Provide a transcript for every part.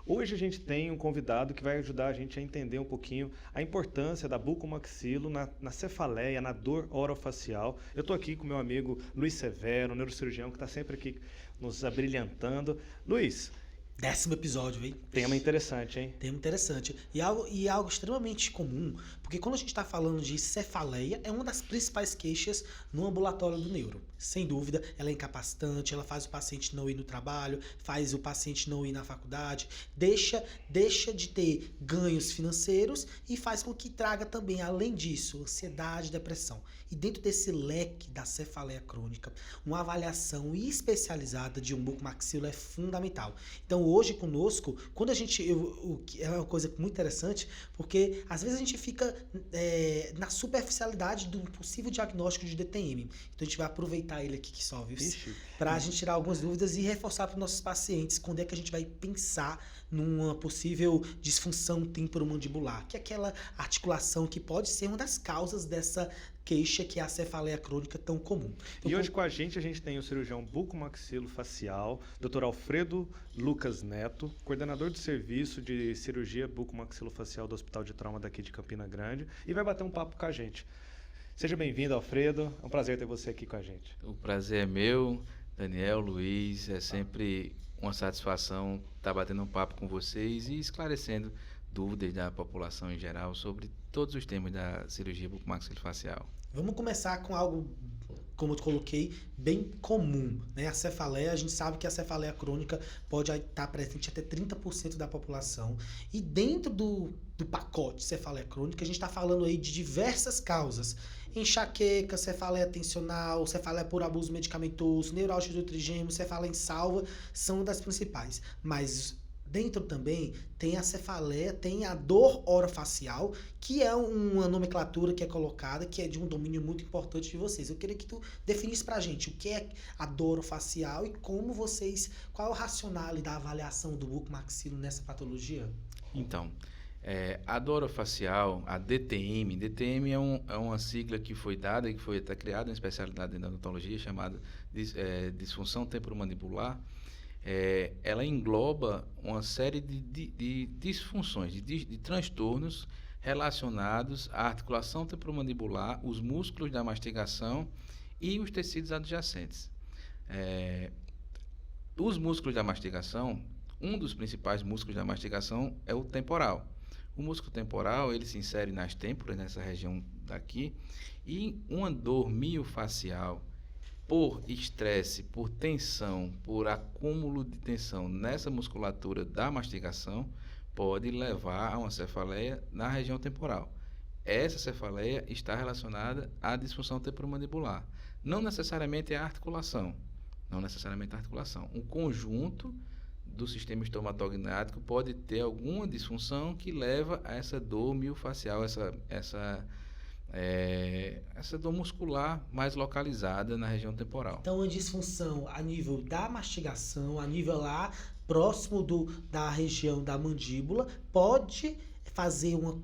Hoje a gente tem um convidado que vai ajudar a gente a entender um pouquinho a importância da bucomaxilo na cefaleia, na dor orofacial. Eu estou aqui com meu amigo Luiz Severo, neurocirurgião, que está sempre aqui nos abrilhantando. Luiz, 10º episódio, velho. tema interessante, hein? Tema interessante. E algo extremamente comum, porque quando a gente está falando de cefaleia, é uma das principais queixas no ambulatório do neuro. Sem dúvida, ela é incapacitante, ela faz o paciente não ir no trabalho, faz o paciente não ir na faculdade, deixa de ter ganhos financeiros e faz com que traga também, além disso, ansiedade, depressão. E dentro desse leque da cefaleia crônica, uma avaliação especializada de um bucomaxilo é fundamental. Então, hoje conosco, quando a gente... é uma coisa muito interessante, porque às vezes a gente fica na superficialidade do possível diagnóstico de DTM. Então, a gente vai aproveitar ele aqui que só, viu? Para a gente tirar algumas dúvidas e reforçar para os nossos pacientes quando é que a gente vai pensar numa possível disfunção temporomandibular, que é aquela articulação que pode ser uma das causas dessa queixa que é a cefaleia crônica tão comum. Então, e hoje com a gente tem o cirurgião bucomaxilofacial, Dr. Alfredo Lucas Neto, coordenador do serviço de cirurgia bucomaxilofacial do Hospital de Trauma daqui de Campina Grande, e vai bater um papo com a gente. Seja bem-vindo, Alfredo. É um prazer ter você aqui com a gente. O prazer é meu, Daniel, Luiz. É sempre uma satisfação estar batendo um papo com vocês e esclarecendo dúvidas da população em geral sobre todos os temas da cirurgia bucomaxilofacial. Vamos começar com algo, como eu coloquei, bem comum, né? A cefaleia, a gente sabe que a cefaleia crônica pode estar presente até 30% da população. E dentro do pacote cefaleia crônica, a gente está falando aí de diversas causas. Enxaqueca, cefaleia tensional, cefaleia por abuso medicamentoso, neuralgia do trigêmeo, cefaleia insalva, são das principais. Mas dentro também tem a cefaleia, tem a dor orofacial, que é uma nomenclatura que é colocada, que é de um domínio muito importante de vocês. Eu queria que tu definisse pra gente o que é a dor orofacial e como vocês, qual é o racional da avaliação do bucomaxilo nessa patologia? Então, a dor orofacial, a DTM é uma sigla que foi dada, que foi até criada, uma especialidade da odontologia chamada disfunção temporomandibular. Ela engloba uma série de disfunções, de transtornos relacionados à articulação temporomandibular, os músculos da mastigação e os tecidos adjacentes. Os músculos da mastigação, um dos principais músculos da mastigação é o temporal. O músculo temporal, ele se insere nas têmporas, nessa região daqui, e uma dor miofacial por estresse, por tensão, por acúmulo de tensão nessa musculatura da mastigação, pode levar a uma cefaleia na região temporal. Essa cefaleia está relacionada à disfunção temporomandibular. Não necessariamente a articulação. Um conjunto do sistema estomatognático pode ter alguma disfunção que leva a essa dor miofacial, essa dor muscular mais localizada na região temporal. Então, a disfunção a nível da mastigação, a nível lá próximo da região da mandíbula, pode fazer uma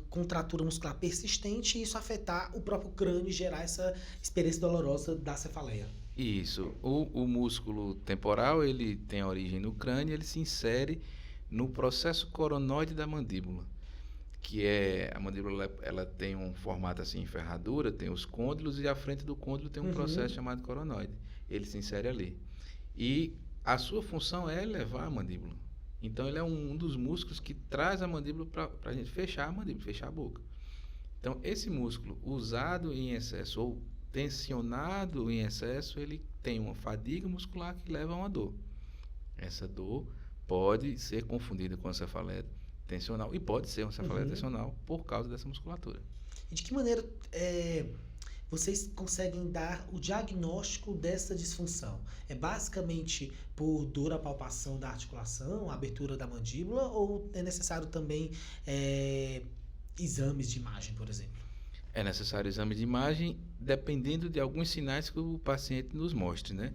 contratura muscular persistente e isso afetar o próprio crânio e gerar essa experiência dolorosa da cefaleia. Isso. O músculo temporal, ele tem origem no crânio, ele se insere no processo coronoide da mandíbula, que a mandíbula, ela tem um formato assim, ferradura, tem os côndilos e à frente do côndilo tem um processo chamado coronoide. Ele se insere ali. E a sua função é elevar a mandíbula. Então, ele é um dos músculos que traz a mandíbula para a gente fechar a mandíbula, fechar a boca. Então, esse músculo usado em excesso ou tensionado em excesso, ele tem uma fadiga muscular que leva a uma dor. Essa dor pode ser confundida com a cefaleia tensional, e pode ser uma cefaleia tensional por causa dessa musculatura. E de que maneira vocês conseguem dar o diagnóstico dessa disfunção? É basicamente por dor à palpação da articulação, abertura da mandíbula, ou é necessário também exames de imagem, por exemplo? É necessário exame de imagem, dependendo de alguns sinais que o paciente nos mostre, né?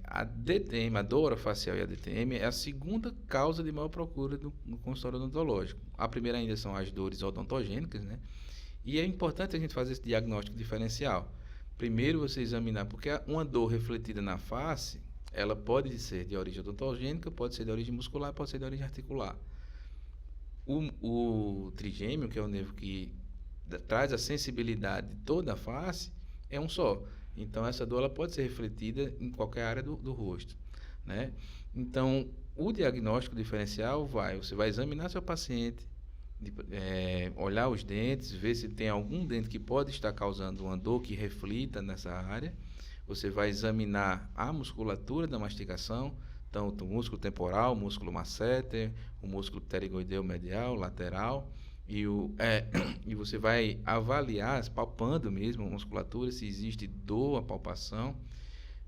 A DTM, a dor orofacial e a DTM é a segunda causa de maior procura no consultório odontológico. A primeira ainda são as dores odontogênicas, né? E é importante a gente fazer esse diagnóstico diferencial. Primeiro você examinar, porque uma dor refletida na face, ela pode ser de origem odontogênica, pode ser de origem muscular, pode ser de origem articular. O trigêmeo, que é o nervo que traz a sensibilidade de toda a face, é um só. Então, essa dor ela pode ser refletida em qualquer área do rosto, né? Então, o diagnóstico diferencial você vai examinar seu paciente, olhar os dentes, ver se tem algum dente que pode estar causando uma dor que reflita nessa área. Você vai examinar a musculatura da mastigação, tanto o músculo temporal, o músculo masseter, o músculo pterigoideu medial, lateral, e você vai avaliar, palpando mesmo a musculatura, se existe dor, a palpação.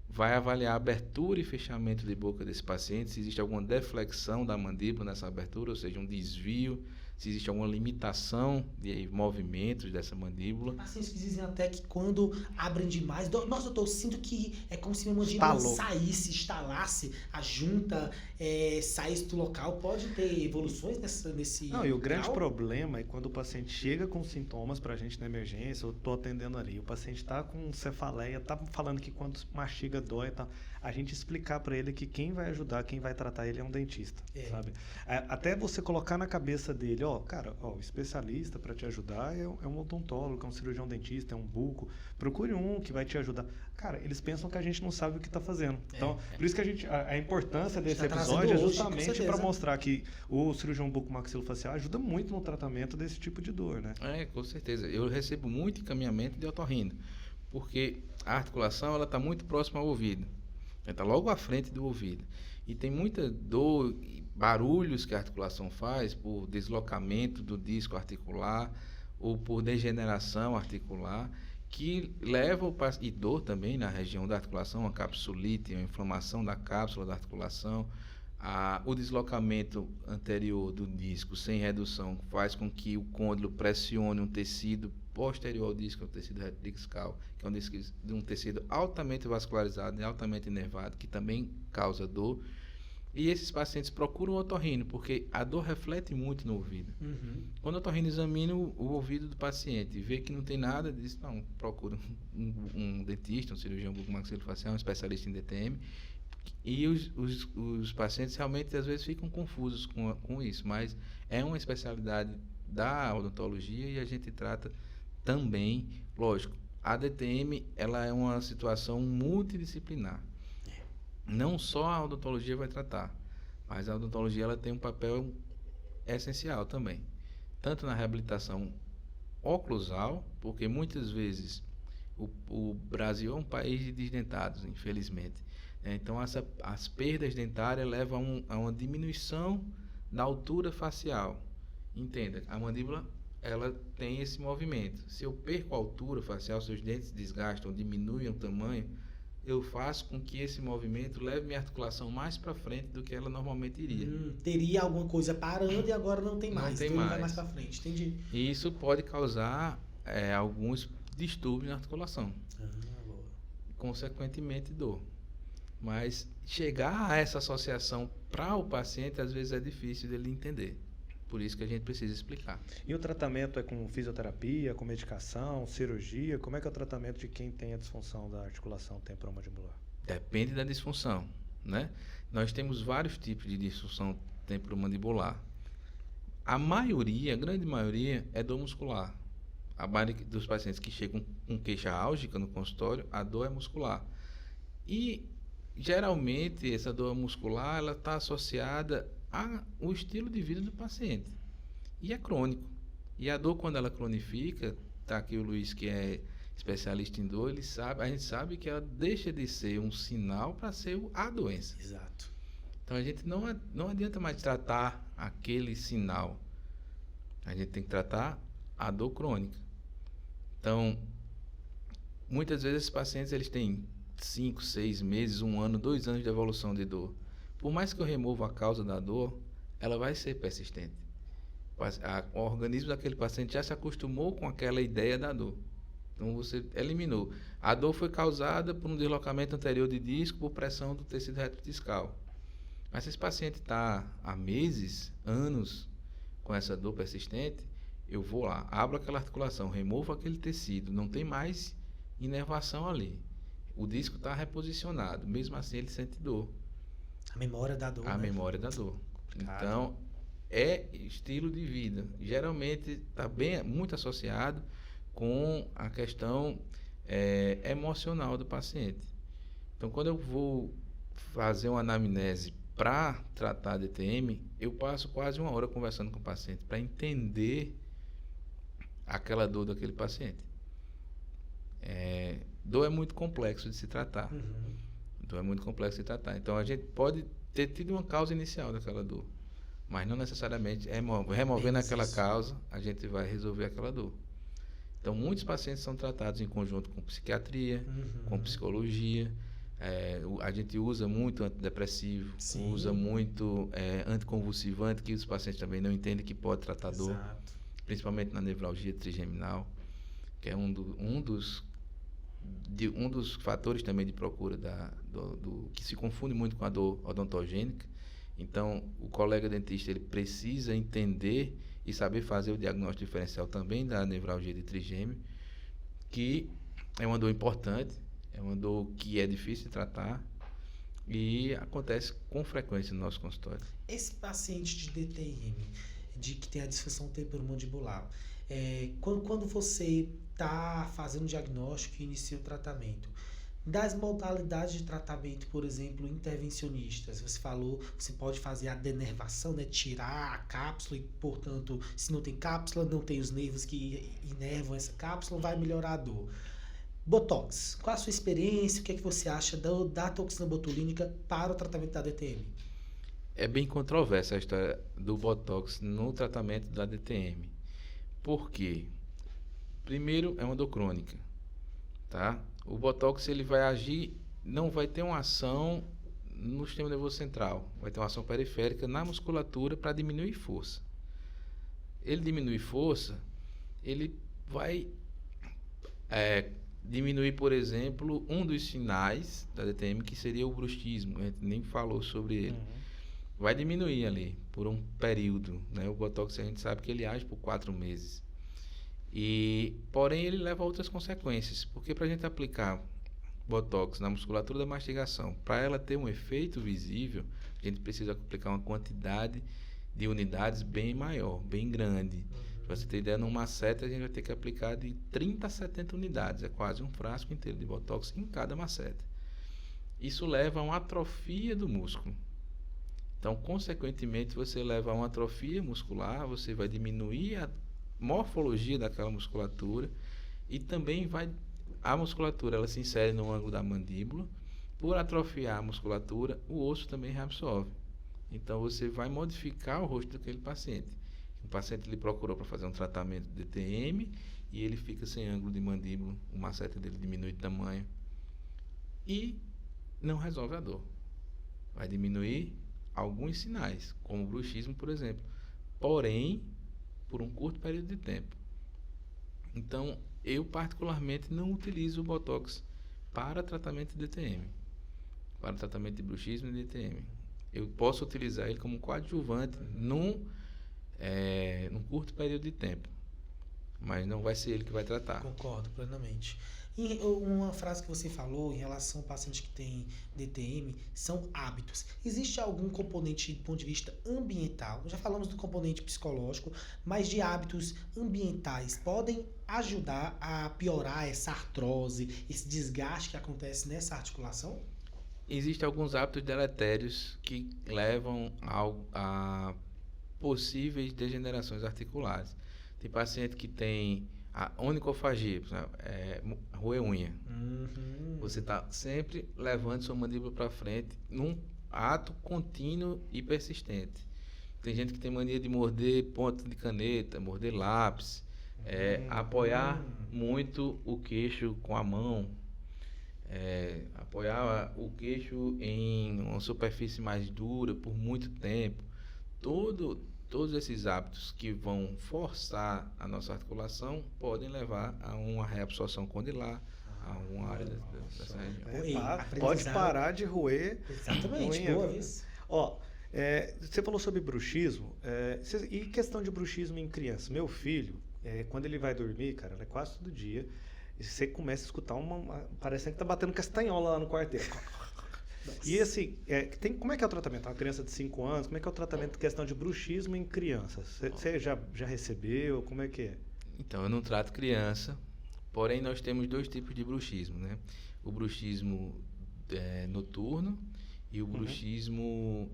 Vai avaliar a abertura e fechamento de boca desse paciente, se existe alguma deflexão da mandíbula nessa abertura, ou seja, um desvio, se existe alguma limitação de movimentos dessa mandíbula. Pacientes que dizem até que quando abrem demais, nossa, doutor, eu sinto que é como se minha mandíbula saísse, estalasse, a junta saísse do local. Pode ter evoluções nesse Não, e o grande problema é quando o paciente chega com sintomas pra gente na emergência, eu tô atendendo ali, o paciente tá com cefaleia, tá falando que quando mastiga dói e tal, a gente explicar pra ele que quem vai ajudar, quem vai tratar ele é um dentista, sabe? Até você colocar na cabeça dele, o especialista para te ajudar é um odontólogo, é um cirurgião dentista, é um buco. Procure um que vai te ajudar. Cara, eles pensam que a gente não sabe o que está fazendo. Então, por isso que a importância desse episódio é justamente para mostrar que o cirurgião bucomaxilofacial ajuda muito no tratamento desse tipo de dor, né? Com certeza. Eu recebo muito encaminhamento de otorrino, porque a articulação ela está muito próxima ao ouvido. Ela está logo à frente do ouvido. E tem muita dor, barulhos que a articulação faz por deslocamento do disco articular ou por degeneração articular, que leva e dor também na região da articulação, a capsulite, a inflamação da cápsula da articulação, o deslocamento anterior do disco sem redução faz com que o côndilo pressione um tecido posterior ao disco, o tecido retrodiscal, que é um tecido altamente vascularizado e altamente inervado, que também causa dor. E esses pacientes procuram o otorrino, porque a dor reflete muito no ouvido. Quando o otorrino examina o ouvido do paciente e vê que não tem nada, diz, não, procura um dentista, um cirurgião bucomaxilofacial, um especialista em DTM. E os pacientes realmente, às vezes, ficam confusos com isso, mas é uma especialidade da odontologia e a gente trata também, lógico, a DTM ela é uma situação multidisciplinar. Não só a odontologia vai tratar, mas a odontologia ela tem um papel essencial também, tanto na reabilitação oclusal, porque muitas vezes o Brasil é um país de desdentados, infelizmente. Então as perdas dentárias levam a uma diminuição da altura facial. Entenda, a mandíbula ela tem esse movimento. Se eu perco a altura facial, se os dentes desgastam, diminuem o tamanho, eu faço com que esse movimento leve minha articulação mais para frente do que ela normalmente iria. Teria alguma coisa parando e agora não tem mais. Não tem mais. Vai mais para frente, entendi. E isso pode causar alguns distúrbios na articulação. Consequentemente, dor. Mas chegar a essa associação para o paciente, às vezes é difícil dele entender. Por isso que a gente precisa explicar. E o tratamento é com fisioterapia, com medicação, cirurgia? Como é que é o tratamento de quem tem a disfunção da articulação temporomandibular? Depende da disfunção, né? Nós temos vários tipos de disfunção temporomandibular. A grande maioria, é dor muscular. A maioria dos pacientes que chegam com queixa álgica no consultório, a dor é muscular. E, geralmente, essa dor muscular ela está associada ao estilo de vida do paciente. E é crônico. E a dor, quando ela cronifica, tá aqui o Luiz, que é especialista em dor, a gente sabe que ela deixa de ser um sinal para ser a doença. Exato. Então, a gente não adianta mais tratar aquele sinal. A gente tem que tratar a dor crônica. Então, muitas vezes esses pacientes eles têm 5, 6 meses, 1 ano, 2 anos de evolução de dor. Por mais que eu remova a causa da dor, ela vai ser persistente. O organismo daquele paciente já se acostumou com aquela ideia da dor. Então você eliminou. A dor foi causada por um deslocamento anterior de disco por pressão do tecido retrodiscal. Mas se esse paciente está há meses, anos com essa dor persistente, eu vou lá, abro aquela articulação, removo aquele tecido, não tem mais inervação ali. o disco está reposicionado, mesmo assim ele sente dor. A memória da dor, A né? memória da dor. Complicado. Então, é estilo de vida. Geralmente está muito associado com a questão emocional do paciente. Então, quando eu vou fazer uma anamnese para tratar DTM, eu passo quase 1 hora conversando com o paciente para entender aquela dor daquele paciente. Dor é muito complexo de se tratar. Uhum. Dor é muito complexo de tratar. Então, a gente pode ter tido uma causa inicial daquela dor, mas não necessariamente removendo aquela causa, a gente vai resolver aquela dor. Então, muitos pacientes são tratados em conjunto com psiquiatria, com psicologia. A gente usa muito antidepressivo, Sim. usa muito anticonvulsivante, que os pacientes também não entendem que pode tratar dor, Exato. principalmente na nevralgia trigeminal, que é um dos fatores também de procura que se confunde muito com a dor odontogênica. Então, o colega dentista ele precisa entender e saber fazer o diagnóstico diferencial também da nevralgia de trigêmeo, que é uma dor importante, é uma dor que é difícil de tratar e acontece com frequência no nosso consultório. Esse paciente de DTM, que tem a disfunção temporomandibular, quando você está fazendo o diagnóstico e inicia o tratamento, das modalidades de tratamento, por exemplo, intervencionistas, você falou, você pode fazer a denervação, né, tirar a cápsula e, portanto, se não tem cápsula, não tem os nervos que inervam essa cápsula, vai melhorar a dor. Botox, qual a sua experiência, o que é que você acha da toxina botulínica para o tratamento da DTM? É bem controversa a história do Botox no tratamento da DTM. Por quê? Primeiro, é uma dor crônica, tá? O Botox ele vai agir, não vai ter uma ação no sistema nervoso central, vai ter uma ação periférica na musculatura para diminuir força. Ele diminui força, ele vai diminuir, por exemplo, um dos sinais da DTM, que seria o bruxismo, a gente nem falou sobre ele. Vai diminuir ali por um período, né? O Botox a gente sabe que ele age por 4 meses. Porém, ele leva a outras consequências, porque para a gente aplicar Botox na musculatura da mastigação, para ela ter um efeito visível, a gente precisa aplicar uma quantidade de unidades bem maior, bem grande. Para você ter ideia, numa macete a gente vai ter que aplicar de 30 a 70 unidades, é quase um frasco inteiro de Botox em cada macete. Isso leva a uma atrofia do músculo. Então, consequentemente, você leva a uma atrofia muscular, você vai diminuir a morfologia daquela musculatura e também a musculatura ela se insere no ângulo da mandíbula. Por atrofiar a musculatura, o osso também reabsorve. Então, você vai modificar o rosto daquele paciente. O paciente ele procurou para fazer um tratamento de DTM e ele fica sem ângulo de mandíbula, o macete dele diminui de tamanho e não resolve a dor. Vai diminuir alguns sinais, como o bruxismo, por exemplo. Porém, por um curto período de tempo. Então, eu particularmente não utilizo o Botox para tratamento de DTM, para tratamento de bruxismo e DTM. Eu posso utilizar ele como coadjuvante num curto período de tempo, mas não vai ser ele que vai tratar. Concordo plenamente. E uma frase que você falou em relação ao paciente que tem DTM são hábitos. Existe algum componente do ponto de vista ambiental? Já falamos do componente psicológico, mas de hábitos ambientais podem ajudar a piorar essa artrose, esse desgaste que acontece nessa articulação? Existem alguns hábitos deletérios que levam a possíveis degenerações articulares. Tem paciente que tem a onicofagia, roer unha. Você está sempre levando sua mandíbula para frente num ato contínuo e persistente. Tem gente que tem mania de morder ponta de caneta, morder lápis, apoiar muito o queixo com a mão, apoiar o queixo em uma superfície mais dura por muito tempo. Todos esses hábitos que vão forçar a nossa articulação podem levar a uma reabsorção condilar, a uma área dessa região. Pode parar de roer. Exatamente, unha. boa vez. Ó, você falou sobre bruxismo, e questão de bruxismo em criança. Meu filho, quando ele vai dormir, cara, é quase todo dia, E você começa a escutar parecendo que tá batendo castanhola lá no quarteiro. E assim, como é que é o tratamento? Uma criança de 5 anos, como é que é o tratamento de questão de bruxismo em crianças? Você já recebeu? Como é que é? Então, eu não trato criança, porém nós temos 2 tipos de bruxismo, né? O bruxismo noturno e o bruxismo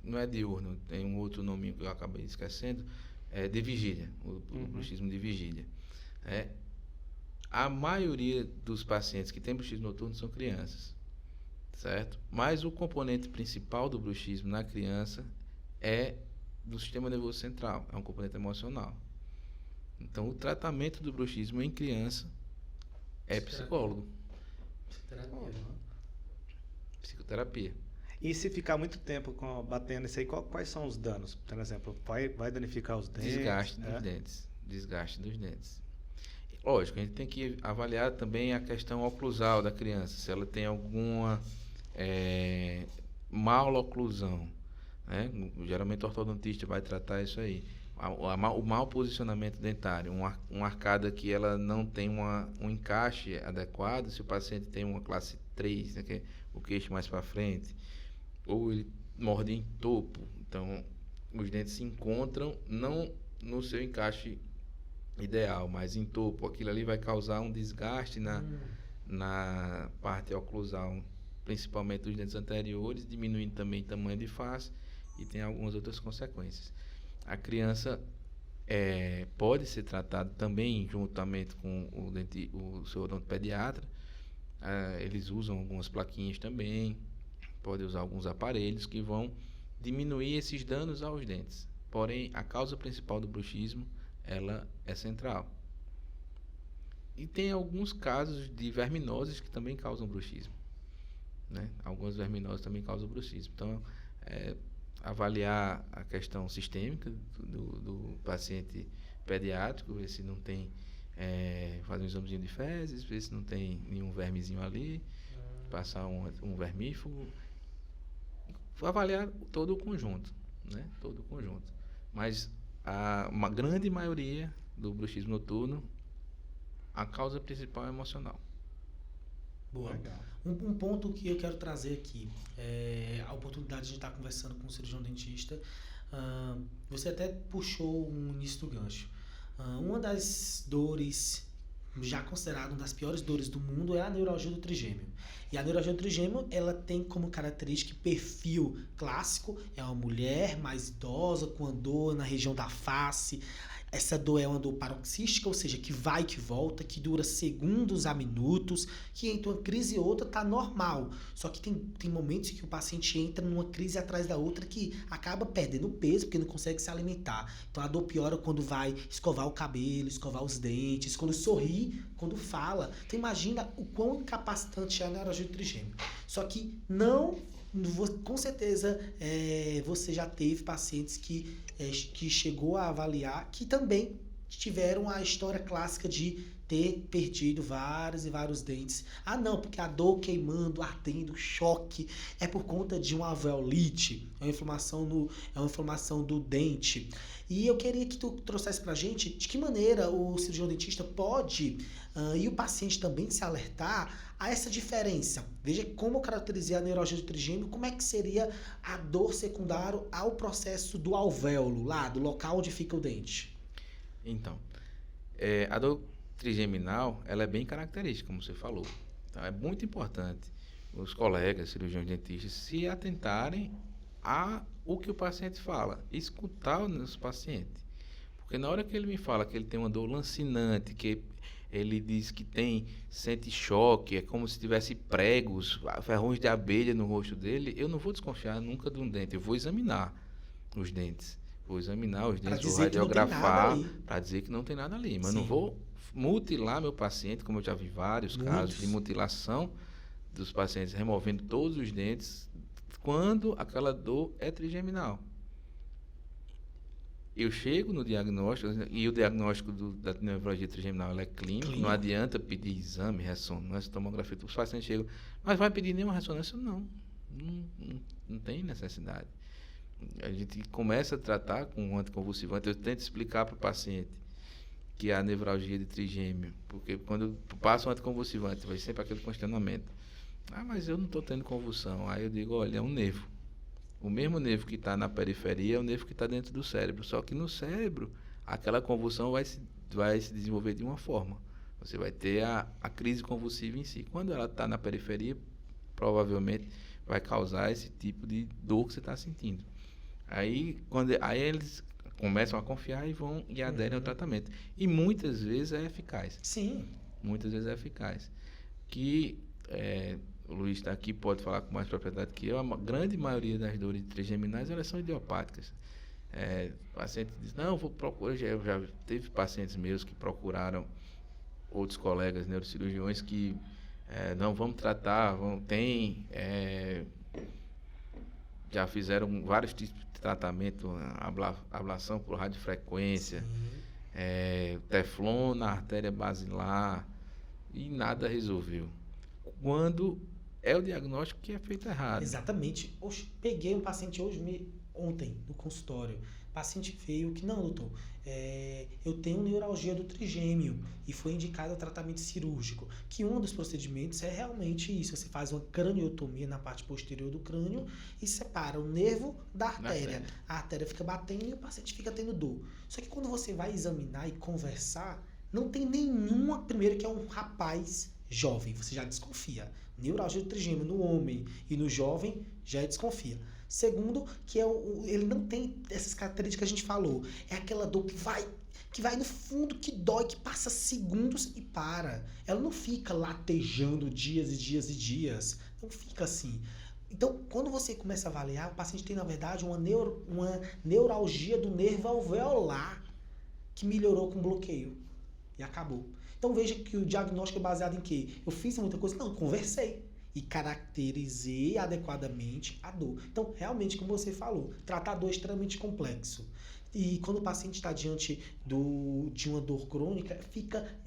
não é diurno, tem um outro nome que eu acabei esquecendo, de vigília, o bruxismo de vigília. A maioria dos pacientes que têm bruxismo noturno são crianças, certo? Mas o componente principal do bruxismo na criança é do sistema nervoso central, é um componente emocional. Então, o tratamento do bruxismo em criança é psicólogo. Psicoterapia. E se ficar muito tempo batendo isso aí, quais são os danos? Por exemplo, vai danificar os dentes? Desgaste dos dentes. Lógico, a gente tem que avaliar também a questão oclusal da criança, se ela tem alguma maloclusão, né? Geralmente o ortodontista vai tratar isso aí. O mau posicionamento dentário, uma arcada que ela não tem um encaixe adequado, se o paciente tem uma classe 3, né, que é o queixo mais para frente, ou ele morde em topo, então os dentes se encontram não no seu encaixe ideal, mas em topo, aquilo ali vai causar um desgaste na parte oclusal, principalmente dos dentes anteriores, diminuindo também o tamanho de face e tem algumas outras consequências. A criança pode ser tratada também juntamente com o seu odontopediatra. Eles usam algumas plaquinhas também, pode usar alguns aparelhos que vão diminuir esses danos aos dentes. Porém, a causa principal do bruxismo, ela é central. E tem alguns casos de verminoses que também causam bruxismo, né? Algumas verminoses também causam bruxismo. Então, avaliar a questão sistêmica do paciente pediátrico, ver se não tem, fazer um examezinho de fezes, ver se não tem nenhum vermezinho ali, passar um vermífugo, avaliar todo o conjunto, né? Todo o conjunto. Mas uma grande maioria do bruxismo noturno, a causa principal é emocional. Boa. Um ponto que eu quero trazer aqui é a oportunidade de a gente estar conversando com um cirurgião dentista. Você até puxou um início do gancho. Uma das dores, já considerada uma das piores dores do mundo, é a neuralgia do trigêmeo. E a neuralgia do trigêmeo, ela tem como característica perfil clássico, é uma mulher mais idosa, com a dor na região da face. Essa dor é uma dor paroxística, ou seja, que vai e que volta, que dura segundos a minutos, que entre uma crise e outra tá normal. Só que tem momentos que o paciente entra numa crise atrás da outra que acaba perdendo peso porque não consegue se alimentar. Então a dor piora quando vai escovar o cabelo, escovar os dentes, quando sorri, quando fala. Então imagina o quão incapacitante é a neuralgia do trigêmeo. Só que com certeza você já teve pacientes que chegou a avaliar que também tiveram a história clássica de ter perdido vários e vários dentes. Não, porque a dor queimando, ardendo, choque é por conta de uma alveolite, é uma inflamação do dente. E eu queria que tu trouxesse pra gente de que maneira o cirurgião dentista pode e o paciente também se alertar a essa diferença. Veja como eu caracterizei a neuralgia do trigêmeo, como é que seria a dor secundária ao processo do alvéolo, lá do local onde fica o dente. Então, a dor trigeminal, ela é bem característica, como você falou. Então, é muito importante os colegas cirurgiões dentistas se atentarem o que o paciente fala, escutar o nosso paciente. Porque na hora que ele me fala que ele tem uma dor lancinante, que ele diz que sente choque, é como se tivesse pregos, ferrões de abelha no rosto dele, eu não vou desconfiar nunca de um dente, eu vou examinar os dentes. Vou examinar os dentes, vou radiografar para dizer que não tem nada ali. Mas Sim. Não vou mutilar meu paciente, como eu já vi vários casos de mutilação dos pacientes, removendo todos os dentes, quando aquela dor é trigeminal. Eu chego no diagnóstico, e o diagnóstico da neuralgia trigeminal é clínico, não adianta pedir exame, ressonância, tomografia, os pacientes chegam, mas vai pedir nenhuma ressonância? Não tem necessidade. A gente começa a tratar com um anticonvulsivante, eu tento explicar para o paciente que é a nevralgia de trigêmeo, porque quando passa um anticonvulsivante, vai sempre aquele questionamento. Mas eu não estou tendo convulsão. Aí eu digo, olha, é um nervo. O mesmo nervo que está na periferia é o nervo que está dentro do cérebro, só que no cérebro, aquela convulsão vai se desenvolver de uma forma. Você vai ter a crise convulsiva em si. Quando ela está na periferia, provavelmente vai causar esse tipo de dor que você está sentindo. Aí eles começam a confiar e aderem ao tratamento. E muitas vezes é eficaz. Sim. Muitas vezes é eficaz. O Luiz está aqui, pode falar com mais propriedade que eu, a grande maioria das dores trigeminais, elas são idiopáticas. O paciente diz, não, vou procurar, eu já teve pacientes meus que procuraram outros colegas neurocirurgiões que não, vamos tratar, já fizeram vários tipos de tratamento, ablação por radiofrequência, teflon na artéria basilar, e nada resolveu. Quando é o diagnóstico que é feito errado. Exatamente. Peguei um paciente ontem no consultório. O paciente veio que, não, doutor, eu tenho neuralgia do trigêmeo e foi indicado o tratamento cirúrgico. Que um dos procedimentos é realmente isso. Você faz uma craniotomia na parte posterior do crânio e separa o nervo da artéria. A artéria fica batendo e o paciente fica tendo dor. Só que quando você vai examinar e conversar, não tem nenhuma, primeiro que é um rapaz jovem, você já desconfia. Neuralgia do trigêmeo no homem e no jovem já desconfia. Segundo, que ele não tem essas características que a gente falou. É aquela dor que vai no fundo, que dói, que passa segundos e para. Ela não fica latejando dias e dias e dias. Não fica assim. Então, quando você começa a avaliar, o paciente tem, na verdade, uma neuralgia do nervo alveolar que melhorou com bloqueio. E acabou. Então veja que o diagnóstico é baseado em quê? Eu fiz muita coisa? Não, conversei. E caracterizei adequadamente a dor. Então, realmente, como você falou, tratar a dor é extremamente complexo. E quando o paciente está diante de uma dor crônica,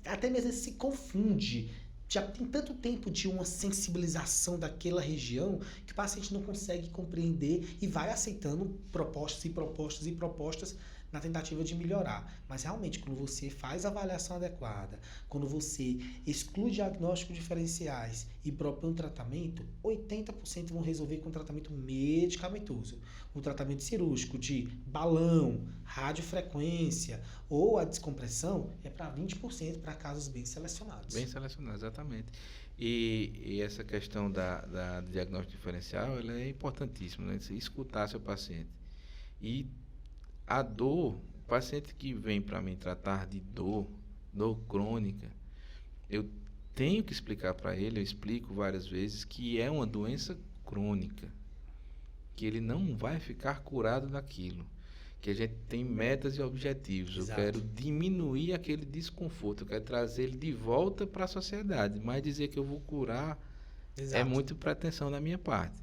até mesmo se confunde. Já tem tanto tempo de uma sensibilização daquela região que o paciente não consegue compreender e vai aceitando propostas e propostas e propostas na tentativa de melhorar. Mas realmente, quando você faz a avaliação adequada, quando você exclui diagnósticos diferenciais e propõe um tratamento, 80% vão resolver com tratamento medicamentoso. O tratamento cirúrgico de balão, radiofrequência ou a descompressão é para 20% para casos bem selecionados. Bem selecionados, exatamente. E essa questão da diagnóstico diferencial, ela é importantíssima, né? Você escutar seu paciente. E a dor, o paciente que vem para mim tratar de dor crônica, eu tenho que explicar para ele, eu explico várias vezes, que é uma doença crônica, que ele não vai ficar curado daquilo, que a gente tem metas e objetivos. Exato. Eu quero diminuir aquele desconforto, eu quero trazer ele de volta para a sociedade, mas dizer que eu vou curar Exato. é muito pretensão da minha parte.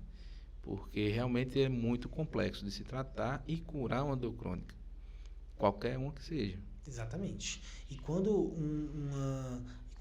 Porque realmente é muito complexo de se tratar e curar uma dor crônica, qualquer uma que seja. Exatamente. E quando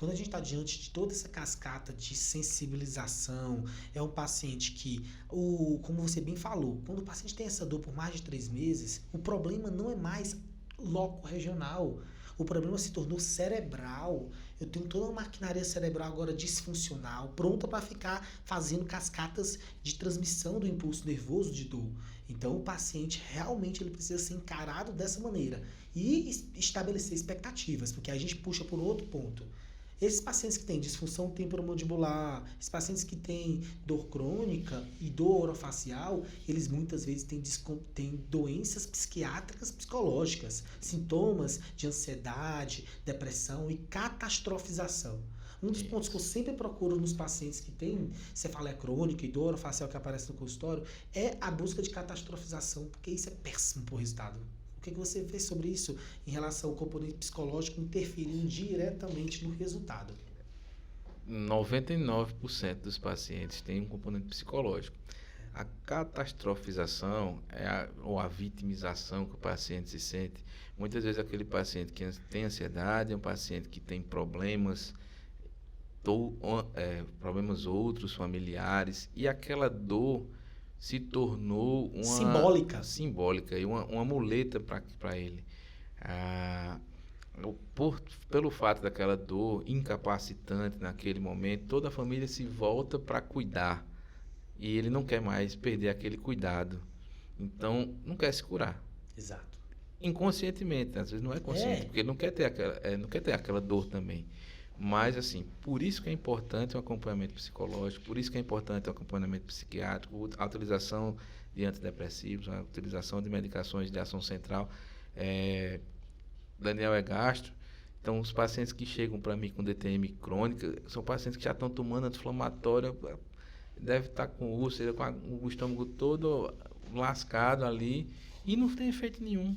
a gente está diante de toda essa cascata de sensibilização, é um paciente que, como você bem falou, quando o paciente tem essa dor por mais de 3 meses, o problema não é mais loco-regional. O problema se tornou cerebral. Eu tenho toda uma maquinaria cerebral agora disfuncional, pronta para ficar fazendo cascatas de transmissão do impulso nervoso de dor. Então, o paciente realmente ele precisa ser encarado dessa maneira e estabelecer expectativas, porque a gente puxa por outro ponto. Esses pacientes que têm disfunção temporomandibular, esses pacientes que têm dor crônica e dor orofacial, eles muitas vezes têm doenças psiquiátricas psicológicas, sintomas de ansiedade, depressão e catastrofização. Um dos pontos que eu sempre procuro nos pacientes que têm cefaleia crônica e dor orofacial que aparece no consultório é a busca de catastrofização, porque isso é péssimo para o resultado. O que você vê sobre isso em relação ao componente psicológico interferindo diretamente no resultado? 99% dos pacientes têm um componente psicológico. A catastrofização ou a vitimização que o paciente se sente, muitas vezes aquele paciente que tem ansiedade, é um paciente que tem problemas outros familiares, e aquela dor se tornou simbólica e uma muleta para ele. pelo fato daquela dor incapacitante naquele momento, toda a família se volta para cuidar e ele não quer mais perder aquele cuidado, então não quer se curar. Exato. Inconscientemente, às vezes não é consciente, porque ele não quer ter aquela dor também. Mas, assim, por isso que é importante o acompanhamento psicológico, por isso que é importante o acompanhamento psiquiátrico, a utilização de antidepressivos, a utilização de medicações de ação central. Daniel é gastro, então os pacientes que chegam para mim com DTM crônica são pacientes que já estão tomando anti-inflamatório, deve estar com úlcera, com o estômago todo lascado ali, e não tem efeito nenhum.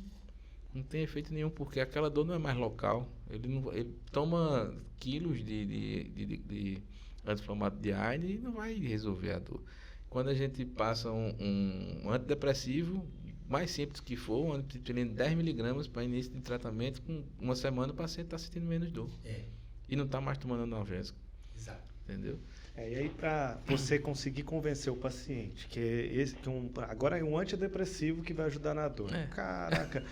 Não tem efeito nenhum, porque aquela dor não é mais local. Ele toma quilos de anti-inflamatório de AINE e não vai resolver a dor. Quando a gente passa um antidepressivo, mais simples que for, um amitriptilina de 10 miligramas para início de tratamento, com uma semana o paciente está sentindo menos dor. E não está mais tomando analgésico. Exato. Entendeu? E aí, para você conseguir convencer o paciente agora é um antidepressivo que vai ajudar na dor. Caraca,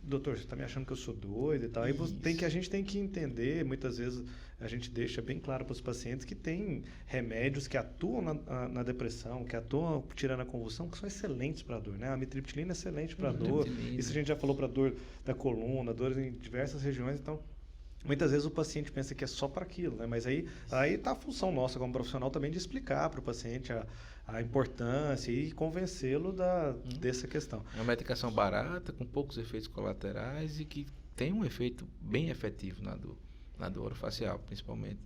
doutor, você está me achando que eu sou doido e tal. Aí a gente tem que entender, muitas vezes a gente deixa bem claro para os pacientes que tem remédios que atuam na depressão, que atuam tirando a convulsão, que são excelentes para a dor, né? A amitriptilina é excelente para a dor. Isso a gente já falou para dor da coluna, dor em diversas regiões, então muitas vezes o paciente pensa que é só para aquilo, né? Mas aí está a função nossa como profissional também de explicar para o paciente a importância e convencê-lo dessa questão. É uma medicação barata, com poucos efeitos colaterais e que tem um efeito bem efetivo na dor orofacial, principalmente.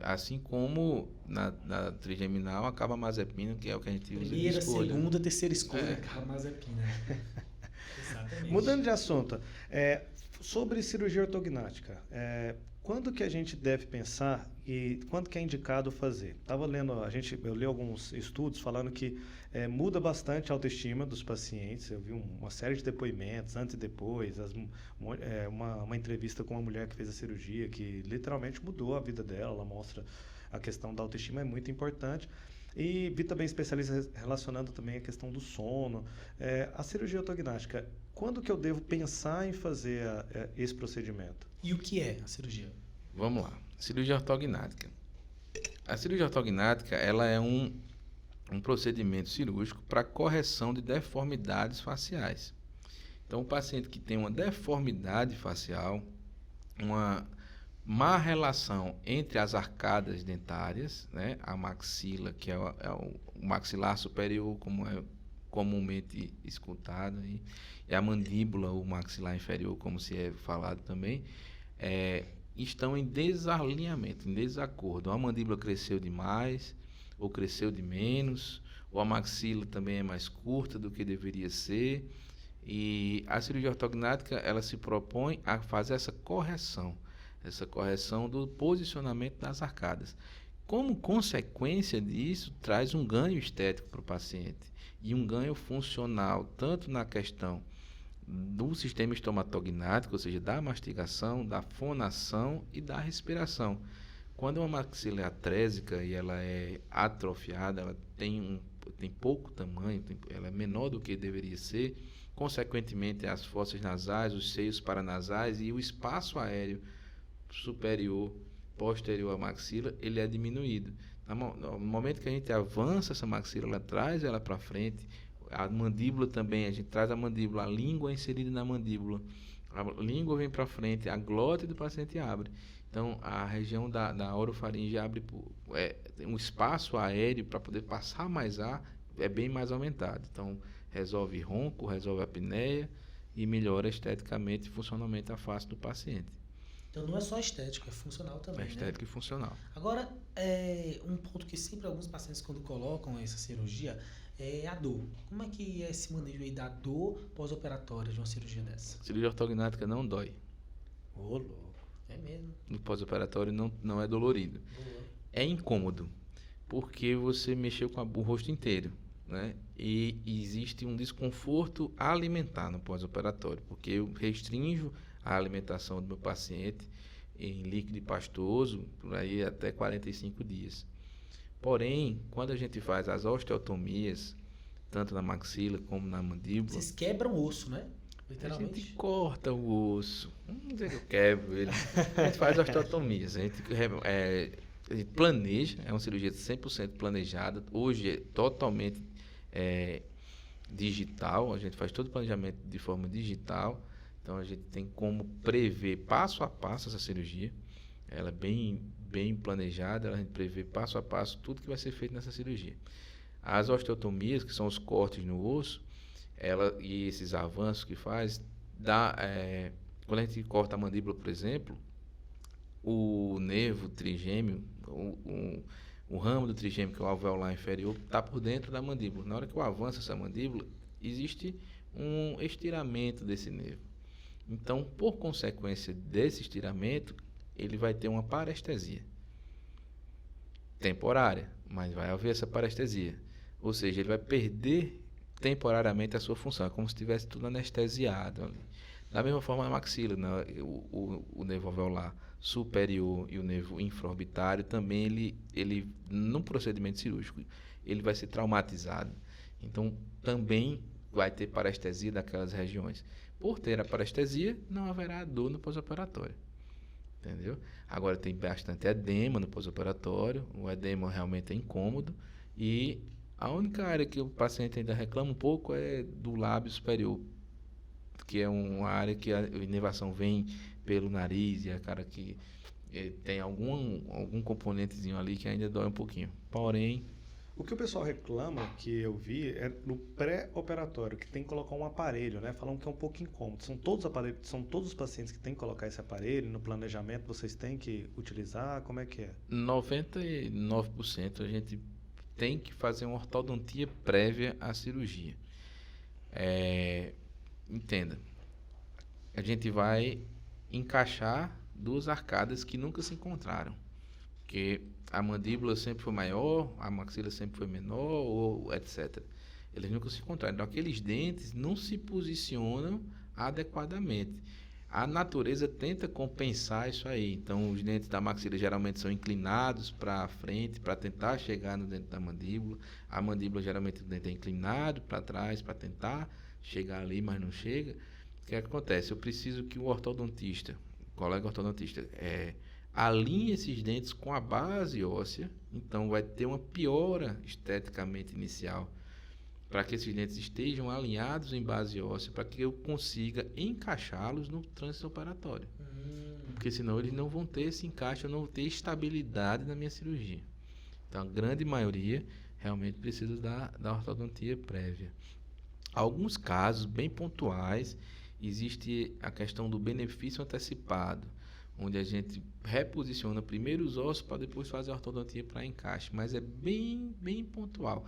Assim como na trigeminal, a carbamazepina, que é o que a gente usa de escolha. Primeira, segunda, terceira escolha, carbamazepina. Exatamente. Mudando de assunto, sobre cirurgia ortognática, quando que a gente deve pensar e quando que é indicado fazer? Eu li alguns estudos falando que muda bastante a autoestima dos pacientes. Eu vi uma série de depoimentos antes e depois, uma entrevista com uma mulher que fez a cirurgia que literalmente mudou a vida dela. Ela mostra a questão da autoestima é muito importante. E vi também especialistas relacionando também a questão do sono. A cirurgia ortognática, quando que eu devo pensar em fazer esse procedimento? E o que é a cirurgia? Vamos lá. Cirurgia ortognática. A cirurgia ortognática, ela é um procedimento cirúrgico para correção de deformidades faciais. Então, o paciente que tem uma deformidade facial, uma má relação entre as arcadas dentárias, né, a maxila, que é o maxilar superior, como é comumente escutado, e a mandíbula, o maxilar inferior, como se é falado também, estão em desalinhamento, em desacordo. A mandíbula cresceu demais, ou cresceu de menos, ou a maxila também é mais curta do que deveria ser, e a cirurgia ortognática, ela se propõe a fazer essa correção do posicionamento das arcadas. Como consequência disso, traz um ganho estético para o paciente e um ganho funcional, tanto na questão do sistema estomatognático, ou seja, da mastigação, da fonação e da respiração. Quando uma maxila é atrésica e ela é atrofiada, ela tem pouco tamanho, ela é menor do que deveria ser, consequentemente as fossas nasais, os seios paranasais e o espaço aéreo superior, posterior à maxila, ele é diminuído. No momento que a gente avança essa maxila, ela traz ela para frente, a mandíbula também, a gente traz a mandíbula, a língua é inserida na mandíbula, a língua vem para frente, a glote do paciente abre. Então, a região da orofaringe abre, um espaço aéreo para poder passar mais ar, é bem mais aumentado. Então, resolve ronco, resolve apneia e melhora esteticamente e funcionalmente a face do paciente. Então não é só estético, é funcional também. É estético, né? E funcional. Agora, um ponto que sempre alguns pacientes quando colocam essa cirurgia é a dor. Como é que é esse manejo aí da dor pós-operatória de uma cirurgia dessa? Cirurgia ortognática não dói. Ô, louco. É mesmo. No pós-operatório não é dolorido. Boa. É incômodo, porque você mexeu com o rosto inteiro, né? E existe um desconforto alimentar no pós-operatório, porque eu restringo a alimentação do meu paciente em líquido pastoso por aí até 45 dias. Porém, quando a gente faz as osteotomias, tanto na maxila como na mandíbula... Vocês quebram o osso, né? A Literalmente? gente corta o osso. Não dizer que eu quebro ele. A gente faz osteotomias. A gente planeja, é uma cirurgia 100% planejada. Hoje é totalmente digital. A gente faz todo o planejamento de forma digital. Então a gente tem como prever passo a passo essa cirurgia. Ela é bem planejada. A gente prevê passo a passo tudo que vai ser feito nessa cirurgia. As osteotomias, que são os cortes no osso, e esses avanços que faz, quando a gente corta a mandíbula, por exemplo, o nervo trigêmeo, o ramo do trigêmeo, que é o alveolar inferior, está por dentro da mandíbula. Na hora que eu avanço essa mandíbula, existe um estiramento desse nervo. Então, por consequência desse estiramento, ele vai ter uma parestesia temporária, mas vai haver essa parestesia. Ou seja, ele vai perder temporariamente a sua função, é como se tivesse tudo anestesiado ali. Da mesma forma na maxila, né? O nervo alveolar superior e o nervo infraorbitário também, ele num procedimento cirúrgico, ele vai ser traumatizado. Então, também vai ter parestesia daquelas regiões. Por ter a parestesia, não haverá dor no pós-operatório. Entendeu? Agora, tem bastante edema no pós-operatório, o edema realmente é incômodo e a única área que o paciente ainda reclama um pouco é do lábio superior, que é uma área que a inervação vem pelo nariz e a cara que tem algum componentezinho ali que ainda dói um pouquinho. Porém, O que o pessoal reclama, que eu vi, é no pré-operatório, que tem que colocar um aparelho, né? Falam que é um pouco incômodo. São todos os pacientes que têm que colocar esse aparelho, no planejamento vocês têm que utilizar, como é que é? 99% a gente tem que fazer uma ortodontia prévia à cirurgia. Entenda, a gente vai encaixar duas arcadas que nunca se encontraram, porque a mandíbula sempre foi maior, a maxila sempre foi menor, ou etc. Eles nunca se encontraram. Então, aqueles dentes não se posicionam adequadamente. A natureza tenta compensar isso aí. Então, os dentes da maxila geralmente são inclinados para frente, para tentar chegar no dente da mandíbula. A mandíbula, geralmente, o dente é inclinado para trás, para tentar chegar ali, mas não chega. O que acontece? Eu preciso que o ortodontista, o colega ortodontista, alinhe esses dentes com a base óssea. Então, vai ter uma piora esteticamente inicial, para que esses dentes estejam alinhados em base óssea, para que eu consiga encaixá-los no trânsito operatório. Porque senão eles não vão ter esse encaixe, eu não vou ter estabilidade na minha cirurgia. Então, a grande maioria realmente precisa da ortodontia prévia. Alguns casos bem pontuais, existe a questão do benefício antecipado, onde a gente reposiciona primeiro os ossos para depois fazer a ortodontia para encaixe, mas é bem pontual,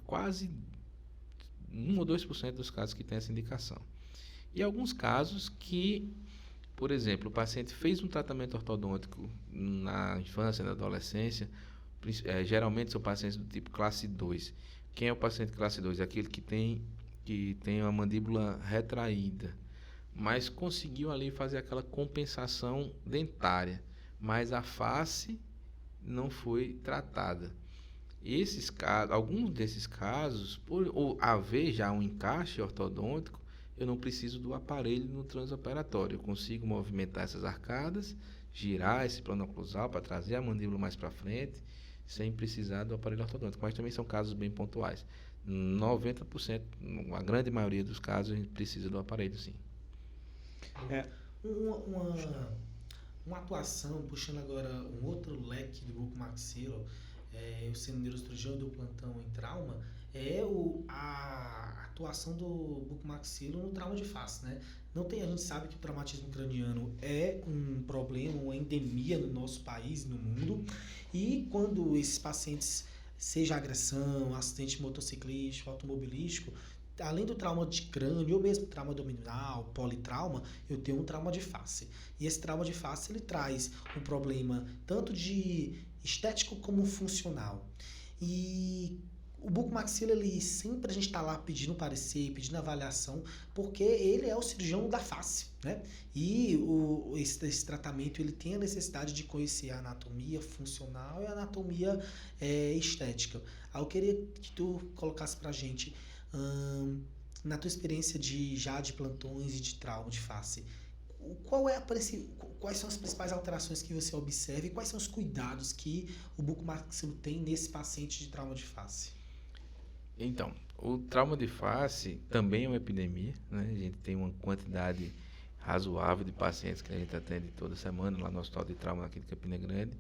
quase 1 ou 2% dos casos que tem essa indicação. E alguns casos que, por exemplo, o paciente fez um tratamento ortodôntico na infância, na adolescência, geralmente são pacientes do tipo classe 2. Quem é o paciente classe 2? É aquele que tem a mandíbula retraída, mas conseguiu ali fazer aquela compensação dentária, mas a face não foi tratada. Alguns desses casos, por haver já um encaixe ortodôntico, eu não preciso do aparelho no transoperatório. Eu consigo movimentar essas arcadas, girar esse plano oclusal para trazer a mandíbula mais para frente, sem precisar do aparelho ortodôntico. Mas também são casos bem pontuais. 90%, a grande maioria dos casos, a gente precisa do aparelho, sim. Uma atuação, puxando agora um outro leque do bucomaxilo, eu sendo neurocirurgião do plantão em trauma, a atuação do bucomaxilo no trauma de face, né? A gente sabe que o traumatismo craniano é um problema, uma endemia no nosso país e no mundo, e quando esses pacientes, seja agressão, acidente motociclístico, automobilístico, além do trauma de crânio ou mesmo trauma abdominal, politrauma, eu tenho um trauma de face. E esse trauma de face, ele traz um problema tanto de estético como funcional. E o bucomaxilo, ele sempre a gente está lá pedindo parecer, pedindo avaliação, porque ele é o cirurgião da face, né? E esse tratamento, ele tem a necessidade de conhecer a anatomia funcional e a anatomia estética. Aí eu queria que tu colocasse pra gente na tua experiência de plantões e de trauma de face, quais são as principais alterações que você observa e quais são os cuidados que o bucomaxilo tem nesse paciente de trauma de face? Então, o trauma de face também é uma epidemia, né? A gente tem uma quantidade razoável de pacientes que a gente atende toda semana lá no Hospital de Trauma aqui de Campina Grande,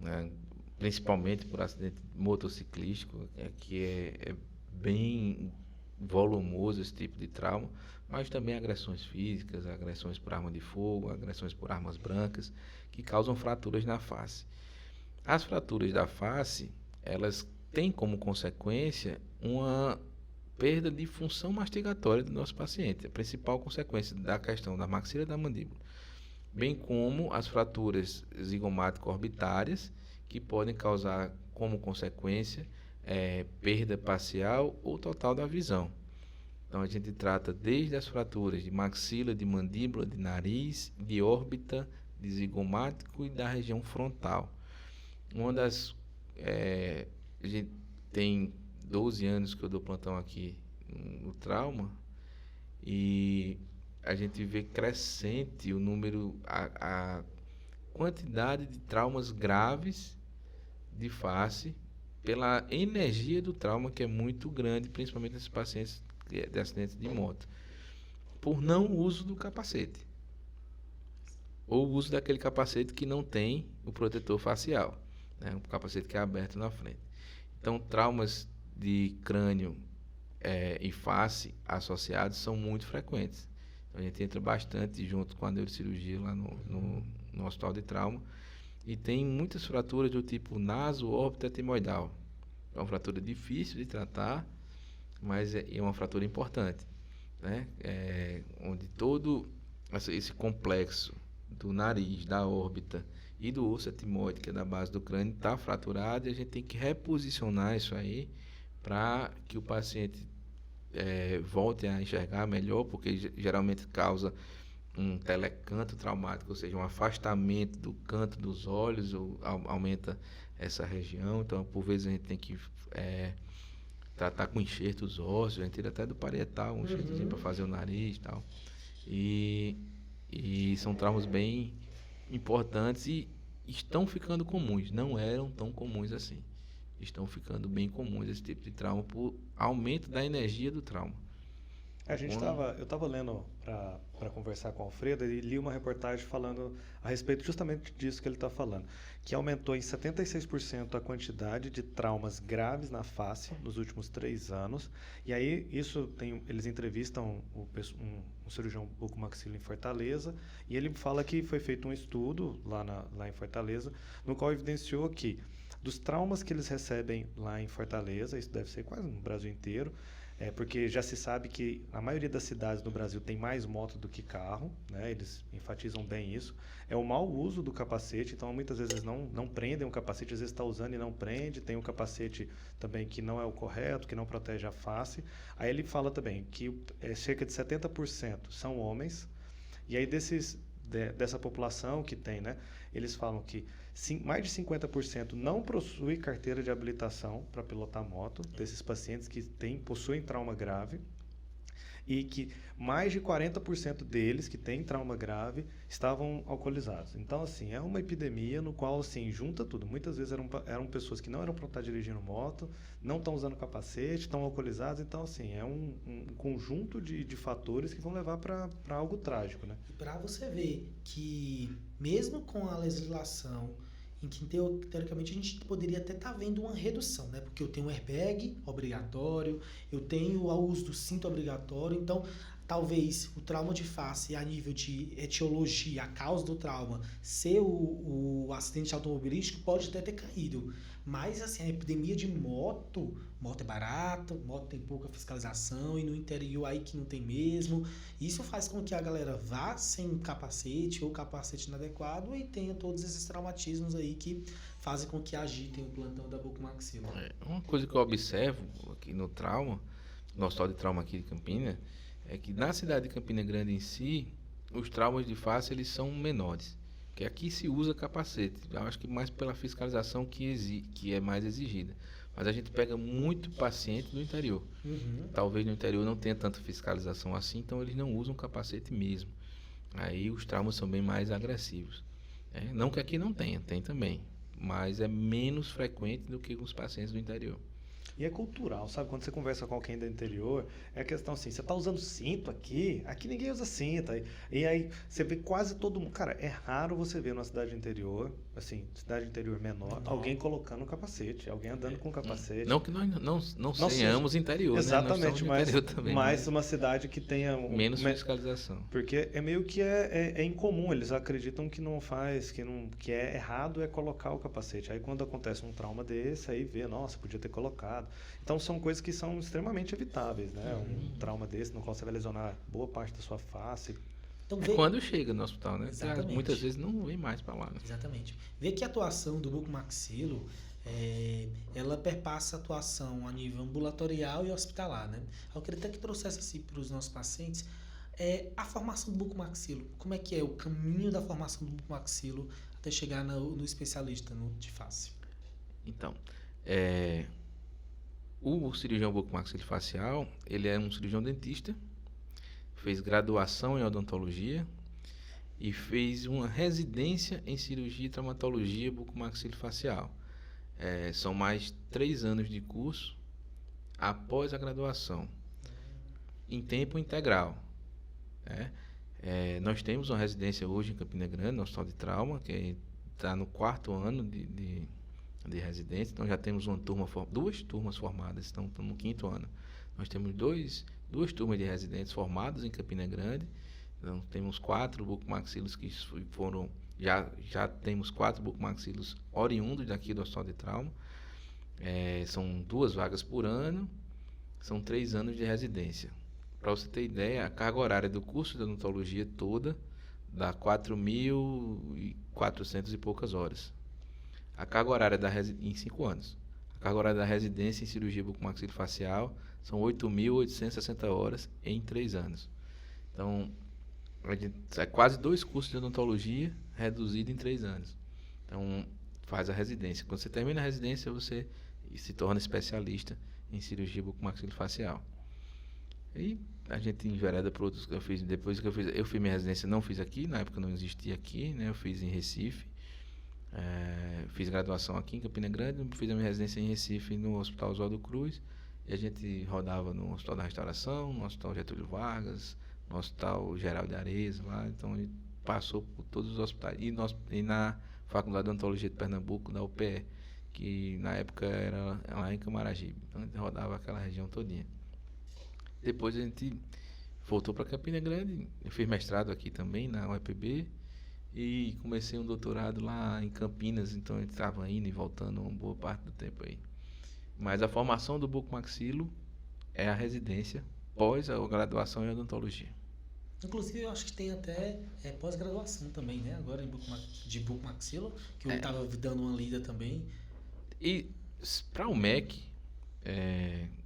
né? Principalmente por acidente motociclístico, que é bem volumoso esse tipo de trauma, mas também agressões físicas, agressões por arma de fogo, agressões por armas brancas, que causam fraturas na face. As fraturas da face, elas têm como consequência uma perda de função mastigatória do nosso paciente, a principal consequência da questão da maxila e da mandíbula, bem como as fraturas zigomático-orbitárias, que podem causar como consequência perda parcial ou total da visão. Então a gente trata desde as fraturas de maxila, de mandíbula, de nariz, de órbita, de zigomático e da região frontal. A gente tem 12 anos que eu dou plantão aqui no trauma e a gente vê crescente o número, a quantidade de traumas graves de face pela energia do trauma, que é muito grande, principalmente nesses pacientes de acidentes de moto, por não uso do capacete ou uso daquele capacete que não tem o protetor facial, né? Um capacete que é aberto na frente. Então, traumas de crânio e face associados são muito frequentes. Então, a gente entra bastante junto com a neurocirurgia lá no Hospital de Trauma. E tem muitas fraturas do tipo naso-órbito-etimoidal. É uma fratura difícil de tratar, mas é uma fratura importante, né? Onde todo esse complexo do nariz, da órbita e do osso etimoide, que é da base do crânio, está fraturado, e a gente tem que reposicionar isso aí para que o paciente volte a enxergar melhor, porque geralmente causa um telecanto traumático, ou seja, um afastamento do canto dos olhos, ou aumenta essa região. Então, por vezes, a gente tem que tratar com enxertos ósseos, a gente tira até do parietal um enxertozinho para fazer o nariz e tal. E são traumas bem importantes e estão ficando comuns, não eram tão comuns assim. Estão ficando bem comuns esse tipo de trauma por aumento da energia do trauma. Eu estava lendo para conversar com o Alfredo e li uma reportagem falando a respeito justamente disso que ele está falando, que aumentou em 76% a quantidade de traumas graves na face nos últimos 3 anos. E aí eles entrevistam um cirurgião bucomaxilo em Fortaleza, e ele fala que foi feito um estudo lá em Fortaleza, no qual evidenciou que dos traumas que eles recebem lá em Fortaleza, isso deve ser quase no Brasil inteiro, porque já se sabe que a maioria das cidades no Brasil tem mais moto do que carro, né? Eles enfatizam bem isso. É o mau uso do capacete, então muitas vezes não prendem o capacete, às vezes está usando e não prende. Tem um capacete também que não é o correto, que não protege a face. Aí ele fala também que cerca de 70% são homens, e aí dessa população que tem, né? Eles falam que mais de 50% não possui carteira de habilitação para pilotar moto, desses pacientes que possuem trauma grave, e que mais de 40% deles que têm trauma grave estavam alcoolizados. Então, assim, é uma epidemia no qual, assim, junta tudo. Muitas vezes eram pessoas que não eram para estar dirigindo moto, não estão usando capacete, estão alcoolizados. Então, assim, é um conjunto de fatores que vão levar para algo trágico, né? E para você ver que, mesmo com a legislação em que, teoricamente, a gente poderia até estar vendo uma redução, né? Porque eu tenho um airbag obrigatório, eu tenho o uso do cinto obrigatório, então talvez o trauma de face a nível de etiologia, a causa do trauma, ser o acidente automobilístico, pode até ter caído. Mas, assim, a epidemia de moto é barata, moto tem pouca fiscalização, e no interior aí que não tem mesmo. Isso faz com que a galera vá sem capacete ou capacete inadequado e tenha todos esses traumatismos aí que fazem com que agitem o plantão da bucomaxila. Uma coisa que eu observo aqui no trauma, no Hospital de Trauma aqui de Campina, é que na cidade de Campina Grande em si, os traumas de face eles são menores. Porque aqui se usa capacete. Eu acho que mais pela fiscalização que é mais exigida. Mas a gente pega muito paciente do interior. Uhum. Talvez no interior não tenha tanta fiscalização assim, então eles não usam capacete mesmo. Aí os traumas são bem mais agressivos. Não que aqui não tenha, tem também. Mas é menos frequente do que com os pacientes do interior. E é cultural, sabe? Quando você conversa com alguém do interior, é a questão assim, você tá usando cinto aqui? Aqui ninguém usa cinto. E aí você vê quase todo mundo. Cara, é raro você ver numa cidade interior, assim, cidade interior menor, alguém colocando capacete, alguém andando com capacete. Não que nós não tenhamos interior, exatamente, né? Nós estamos no interior também, mas uma cidade que tenha menos fiscalização. Porque é meio que é incomum, eles acreditam que não faz, que é errado é colocar o capacete. Aí quando acontece um trauma desse, aí vê, nossa, podia ter colocado. Então são coisas que são extremamente evitáveis, né? Um trauma desse no qual você vai lesionar boa parte da sua face. Então, Quando chega no hospital, né? Exatamente. Muitas vezes não vem mais para lá. Né? Exatamente. Vê que a atuação do bucomaxilo, ela perpassa a atuação a nível ambulatorial e hospitalar, né? Eu queria até que trouxesse assim para os nossos pacientes a formação do bucomaxilo. Como é que é o caminho da formação do bucomaxilo até chegar no especialista de face? Então, o cirurgião bucomaxilofacial, ele é um cirurgião dentista, fez graduação em odontologia e fez uma residência em cirurgia e traumatologia bucomaxilofacial. São mais 3 anos de curso após a graduação, em tempo integral. Nós temos uma residência hoje em Campina Grande, no Hospital de Trauma, que está no 4º ano de residência. Então já temos duas turmas formadas, estamos no 5º ano. Nós temos duas turmas de residentes formados em Campina Grande. Então temos 4 bucomaxilos que foram, já temos 4 bucomaxilos oriundos daqui do Hospital de Trauma. São 2 vagas por ano, são 3 anos de residência. Para você ter ideia, a carga horária do curso de odontologia toda dá 4.400 e poucas horas. A carga horária em 5 anos. A carga horária da residência em cirurgia bucomaxilofacial são 8.860 horas em 3 anos. Então, é quase 2 cursos de odontologia reduzido em 3 anos. Então, faz a residência. Quando você termina a residência, você se torna especialista em cirurgia bucomaxilofacial. E a gente envereda para outros que eu fiz. Depois que eu fiz minha residência, não fiz aqui, na época não existia aqui, né? Eu fiz em Recife. Fiz graduação aqui em Campina Grande, fiz a minha residência em Recife no Hospital Oswaldo Cruz, e a gente rodava no Hospital da Restauração, no Hospital Getúlio Vargas, no Hospital Geral de Areia, lá, então a gente passou por todos os hospitais, e na Faculdade de Odontologia de Pernambuco, da UPE, que na época era lá em Camaragibe, então a gente rodava aquela região todinha. Depois a gente voltou para Campina Grande, eu fiz mestrado aqui também na UEPB, e comecei um doutorado lá em Campinas, então eu estava indo e voltando uma boa parte do tempo aí. Mas a formação do bucomaxilo é a residência pós a graduação em odontologia. Inclusive, eu acho que tem até pós-graduação também, né? Agora de bucomaxilo, que eu estava dando uma lida também. E para o MEC,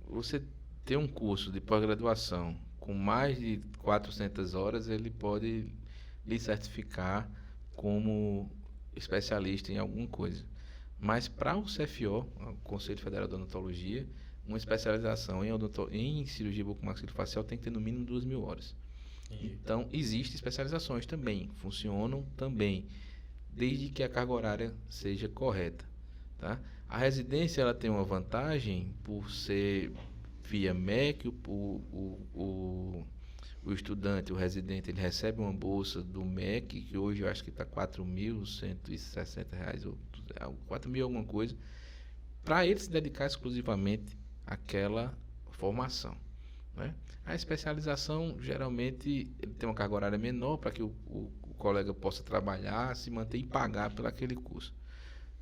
você ter um curso de pós-graduação com mais de 400 horas, ele pode lhe certificar como especialista em alguma coisa. Mas para o CFO, o Conselho Federal de Odontologia, uma especialização em cirurgia bucomaxilofacial tem que ter no mínimo 2.000 horas. Então, existem especializações também, funcionam também, desde que a carga horária seja correta. Tá? A residência ela tem uma vantagem por ser via MEC, o estudante, o residente, ele recebe uma bolsa do MEC, que hoje eu acho que está R$4.160, ou 4.000 alguma coisa, para ele se dedicar exclusivamente àquela formação. Né? A especialização, geralmente, ele tem uma carga horária menor para que o colega possa trabalhar, se manter e pagar por aquele curso.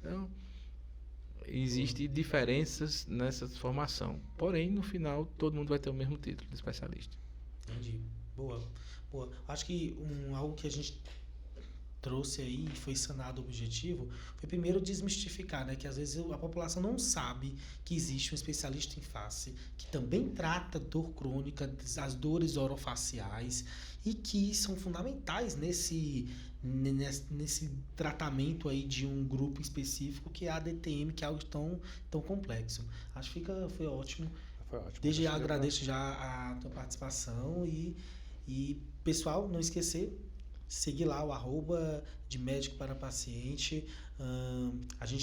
Então, existem diferenças nessa formação. Porém, no final, todo mundo vai ter o mesmo título de especialista. Entendi. Boa. Acho que algo que a gente trouxe aí e foi sanado o objetivo, foi primeiro desmistificar, né? Que às vezes a população não sabe que existe um especialista em face que também trata dor crônica, as dores orofaciais e que são fundamentais nesse tratamento aí de um grupo específico que é a ADTM, que é algo tão complexo. Acho que foi ótimo. Foi ótimo. Desde já agradeço já a tua participação e pessoal, não esquecer, seguir lá o @ de médico para paciente. A gente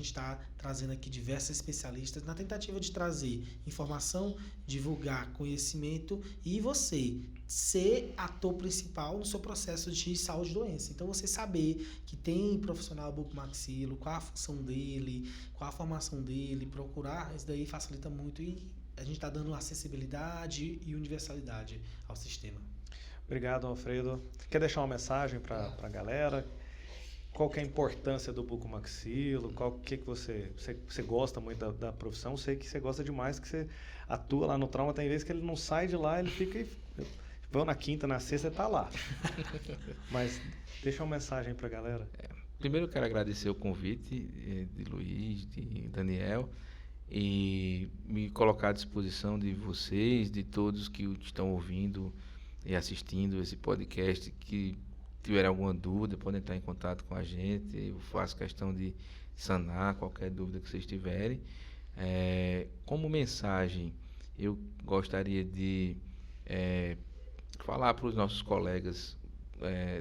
está trazendo aqui diversos especialistas na tentativa de trazer informação, divulgar conhecimento e você ser ator principal no seu processo de saúde e doença. Então você saber que tem profissional bucomaxilo, qual a função dele, qual a formação dele, procurar, isso daí facilita muito e a gente está dando acessibilidade e universalidade ao sistema. Obrigado, Alfredo. Quer deixar uma mensagem para a galera? Qual que é a importância do bucomaxilo? Que você gosta muito da profissão? Sei que você gosta demais, que você atua lá no trauma. Tem vezes que ele não sai de lá, ele fica... Vão na quinta, na sexta, tá lá. Mas deixa uma mensagem para a galera. Primeiro eu quero agradecer o convite de Luiz, de Daniel, e me colocar à disposição de vocês, de todos que estão ouvindo e assistindo esse podcast, que tiverem alguma dúvida, podem entrar em contato com a gente. Eu faço questão de sanar qualquer dúvida que vocês tiverem. Como mensagem, eu gostaria de falar para os nossos colegas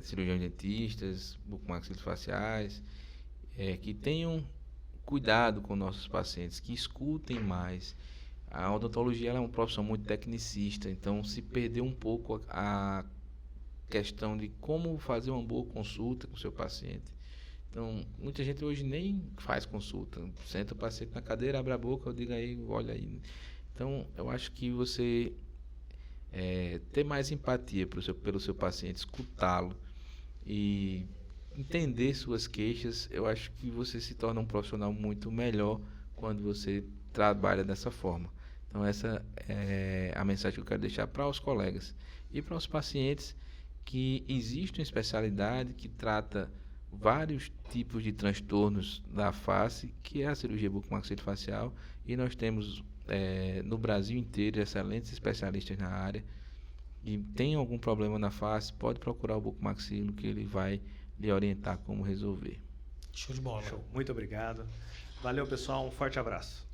cirurgiões dentistas, bucomaxilofaciais, que tenham cuidado com nossos pacientes, que escutem mais. A odontologia ela é uma profissão muito tecnicista, então se perdeu um pouco a questão de como fazer uma boa consulta com o seu paciente. Então, muita gente hoje nem faz consulta, senta o paciente na cadeira, abre a boca, eu digo aí, olha aí. Então, eu acho que você ter mais empatia pelo seu paciente, escutá-lo e entender suas queixas, eu acho que você se torna um profissional muito melhor quando você trabalha dessa forma. Então essa é a mensagem que eu quero deixar para os colegas e para os pacientes, que existe uma especialidade que trata vários tipos de transtornos da face, que é a cirurgia bucomaxilofacial, e nós temos no Brasil inteiro excelentes especialistas na área. E tem algum problema na face, pode procurar o bucomaxilo, que ele vai lhe orientar como resolver. Show de bola. Show. Muito obrigado. Valeu, pessoal. Um forte abraço.